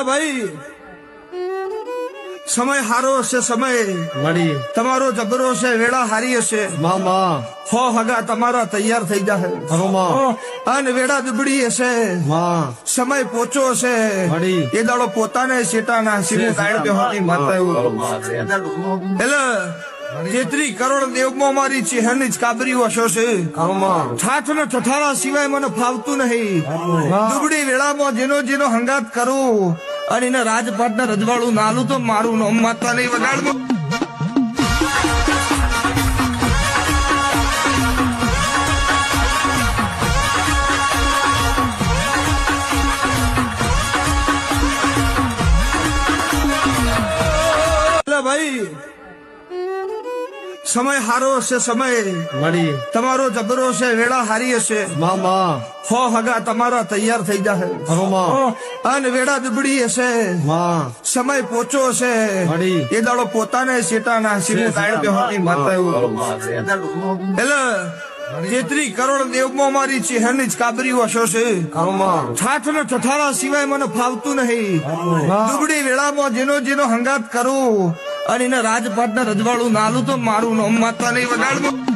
ભાઈ સમય હારો હશે, સમય મળી તમારો જબરો છે, વેળા હારી હશે, મામા હો હગા તમારા તૈયાર થઈ જશે, હરોમાં અને વેળા દુબળી હશે, માં સમય પોચો હશે, મળી એ દાડો પોતાને શેટાના શિરે ગાયણ બેહોની માતા એવું એટલે તેત્રી કરોડ દેવમાં મારી ચેહરની જ કાબરીઓ હશો છે. હરોમાં ઠાઠ ને ઠઠારા સિવાય મને ફાવતું નહીં. દુબળી વેળામાં જેનો હંગાત કરું અને એને રાજપાટ ને રજવાડું નાલું તો મારું નામ માતા નહીં વગાડવું. ભાઈ સમય હારો હશે, સમય મળી તમારો જબરો છે, વેળા હારી હશે, મામા હો હગા તમારા તૈયાર થઈ જશે, હરોમાં અને વેળા દુબળી હશે, માં સમય પોચો હશે, મળી એ દાડો પોતાને શેટાના શિરે ગાયણ બેહોની માતા એવું એટલે તેત્રી કરોડ દેવમાં મારી ચેહરની જ કાબરીઓ હશો છે. હરોમાં ઠાઠ ને ઠઠારા સિવાય મને ફાવતું નહીં. દુબળી વેળામાં જેનો હંગાત કરું અને એને રાજપાટ ને રજવાડું નાલું તો મારું નામ માતા નહીં વગાડવું.